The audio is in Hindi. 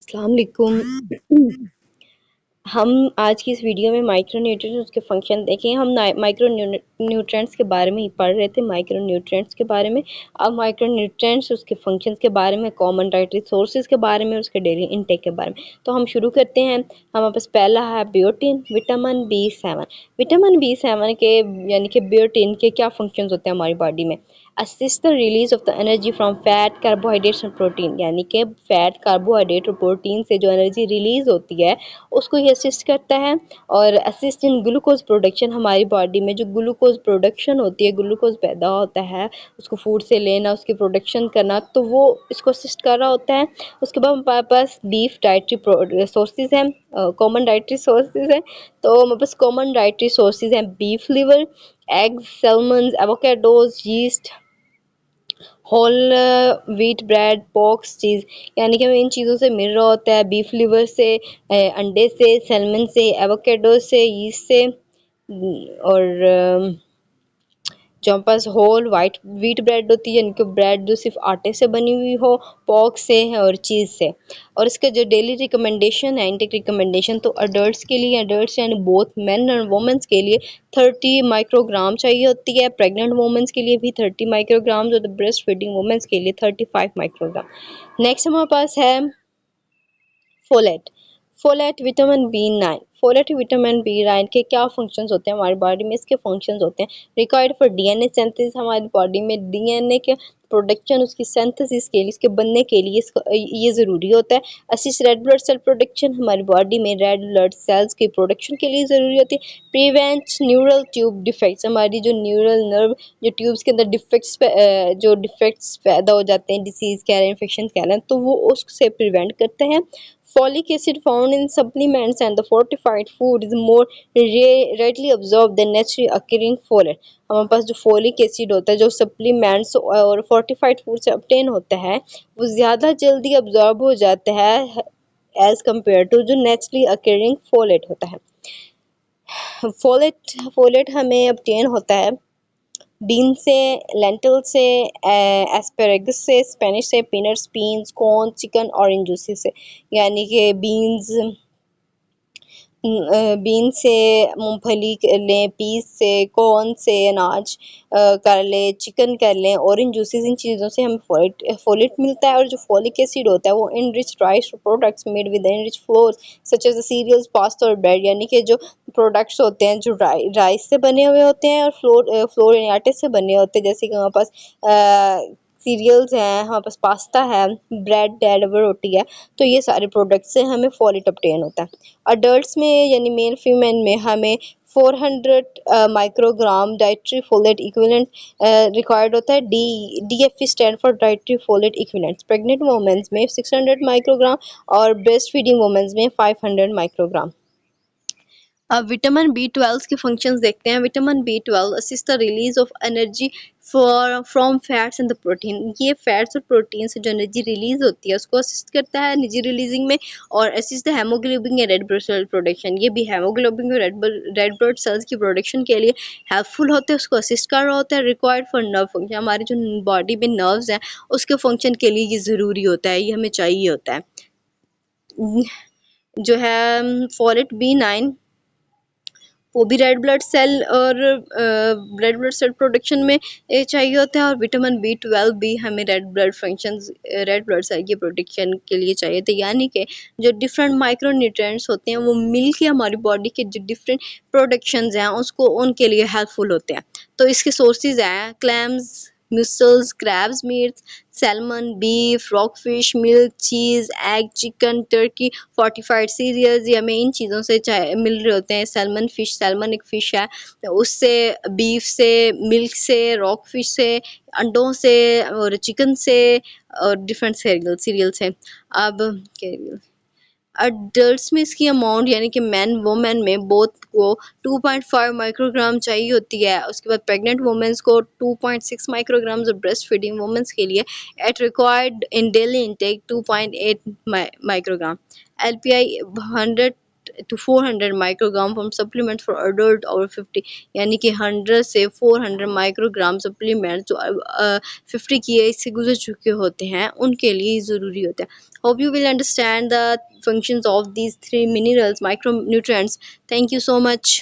अस्सलाम वालेकुम। हम आज की इस वीडियो में माइक्रो न्यूट्रिएंट्स उसके फंक्शन देखें। हम माइक्रो न्यूट्रिएंट्स के बारे में ही पढ़ रहे थे, माइक्रो न्यूट्रिएंट्स के बारे में। अब माइक्रो न्यूट्रिएंट्स उसके फंक्शंस के बारे में, कॉमन डाइटरी सोर्सेज के बारे में, उसके डेली इनटेक के बारे में। तो हम शुरू करते हैं। हमारे पास पहला है बियोटिन, विटामिन B7। विटामिन B7 के यानी कि बियोटिन के क्या फंक्शंस होते हैं हमारी बॉडी में? Assist the release of the energy from fat, carbohydrates and protein, यानी कि फैट, कार्बोहाइड्रेट और प्रोटीन से जो एनर्जी रिलीज होती है उसको ये असिस्ट करता है। और असिस्ट इन ग्लूकोज प्रोडक्शन, हमारी बॉडी में जो ग्लूकोज प्रोडक्शन होती है, ग्लूकोज पैदा होता है, उसको फूड से लेना, उसकी प्रोडक्शन करना, तो वो इसको असिस्ट कर रहा होता है। उसके बाद हमारे पास बीफ डाइटरी सोर्सेज हैं, कॉमन डाइटरी सोर्सेज हैं। तो हमारे पास कॉमन डाइटरी सोर्सेज हैं beef liver, eggs, salmon, avocados, yeast, whole wheat bread, पोक्स चीज़, यानी कि हमें इन चीज़ों से मिल रहा होता है। बीफ लिवर से, अंडे से, सैल्मन से, एवोकाडो से, यीस्ट से, और जो हमारे पास होल वाइट व्हीट ब्रेड होती है, यानी कि ब्रेड जो सिर्फ आटे से बनी हुई हो, पोर्क से है और चीज़ से। और इसका जो डेली रिकमेंडेशन है, इंटेक रिकमेंडेशन, तो अडल्ट्स के लिए, अडल्ट्स यानी बोथ मेन और वुमेन्स के लिए 30 माइक्रोग्राम चाहिए होती है। प्रेग्नेंट वुमेन्स के लिए भी 30 माइक्रोग्राम, और ब्रेस्ट फीडिंग वुमेन्स के लिए 35 माइक्रोग्राम। नेक्स्ट हमारे पास है folate. Folate vitamin B9। Folate vitamin B9 के क्या फंक्शंस होते हैं हमारी बॉडी में? इसके फंक्शंस होते हैं रिक्वायर्ड फॉर डीएनए सिंथेसिस, हमारी बॉडी में डीएनए के प्रोडक्शन, उसकी सिंथेसिस के लिए, इसके बनने के लिए ये ज़रूरी होता है। Assist red blood cell production, हमारी बॉडी में रेड ब्लड सेल्स की प्रोडक्शन के लिए ज़रूरी होती है। प्रिवेंट न्यूरल ट्यूब डिफेक्ट्स, हमारी जो न्यूरल नर्व जो ट्यूब्स के अंदर जो डिफेक्ट्स पैदा हो जाते हैं, डिसीज़ कह रहे हैं, इन्फेक्शन कह रहे हैं, तो वो उससे प्रिवेंट करते हैं। Folic acid found in supplements and the fortified food is more readily absorbed than naturally occurring folate। हमारे पास जो फोलिक एसिड होता है, जो सप्लीमेंट्स और फोर्टिफाइड फूड से obtain होता है, वो ज़्यादा जल्दी absorb हो जाता है एज कम्पेयर टू जो नेचुरली अकरिंग फोलेट होता है। फोलेट हमें obtain होता है बीन से, लेंटिल से, एस्पेरेगस से, स्पेनिश से, peanuts, beans, corn, chicken, orange juices से, यानी कि बीन्स, बीन से, मूंगफली कर लें, पीस से, कॉर्न से, अनाज कर लें, चिकन कर लें, ऑरेंज जूसेस, इन चीज़ों से हमें फोलेट मिलता है। और जो फोलिक एसिड होता है वो enrich rice products made with enrich flours such as cereals, pasta और ब्रेड, यानी कि जो प्रोडक्ट्स होते हैं जो राइस से बने हुए होते हैं और फ्लोर यानी आटे से बने होते हैं, जैसे कि हमारे पास सीरियल्स हैं, हमारे पास पास्ता है, ब्रेड है, डबल रोटी है, तो ये सारे प्रोडक्ट्स से हमें फोलेट ऑब्टेन होता है। अडल्ट्स में यानी मेल फीमेल में हमें 400 microgram dietary folate equivalent required होता है। DFE stand for dietary folate equivalent. Pregnant women's में 600 माइक्रोग्राम और ब्रेस्ट फीडिंग वुमेन्स में 500 माइक्रोग्राम। अब विटामिन B12 के फंक्शंस देखते हैं। Vitamin B12 assist the release of energy from fats and the protein. ये फैट्स और प्रोटीन से जो एनर्जी रिलीज होती है उसको असिस्ट करता है एनर्जी रिलीजिंग में। और असिस्ट द हेमोग्लोबिन या रेड ब्लड सेल प्रोडक्शन, ये भी हेमोग्लोबिन और रेड ब्लड सेल्स की प्रोडक्शन के लिए हेल्पफुल होते हैं, उसको असिस्ट कर रहा होता है। रिक्वायर्ड फॉर नर्व फंक्शन, हमारी जो बॉडी में नर्व्स हैं उसके फंक्शन के लिए ये ज़रूरी होता है, ये हमें चाहिए होता है। जो है फोलेट B9, वो भी रेड ब्लड सेल और रेड ब्लड सेल प्रोडक्शन में चाहिए होता है। और विटामिन B12 भी हमें रेड ब्लड सेल की प्रोडक्शन के लिए चाहिए थे, यानी कि जो डिफरेंट माइक्रो न्यूट्रिएंट्स होते हैं वो मिल के हमारी बॉडी के जो डिफरेंट प्रोडक्शंस हैं उसको उनके लिए हेल्पफुल होते हैं। तो इसके सोर्सेज हैं clams, mussels, crabs meats, salmon, beef, rockfish, milk, cheese, egg, chicken, turkey, fortified cereals, ये हमें इन चीज़ों से मिल रहे होते हैं। सैल्मन फिश, सैल्मन एक फ़िश है, तो उससे, बीफ से, मिल्क से, रॉक फिश से, अंडों से और चिकन से और डिफरेंट सीरियल से। अब अडल्ट्स में इसकी अमाउंट यानी कि मैन वुमेन में बोथ को 2.5 माइक्रोग्राम चाहिए होती है। उसके बाद प्रेग्नेंट वुमेन्स को 2.6 माइक्रोग्राम और ब्रेस्ट फीडिंग वुमेन्स के लिए at required in daily intake 2.8 microgram. LPI 100 to 400 microgram from supplements for adult over 50, यानी कि 100 से 400 माइक्रोग्राम सप्लीमेंट जो 50 की एज से गुजर चुके होते हैं उनके लिए ज़रूरी होता है. Hope you will understand the functions of these three minerals, micronutrients. Thank you so much.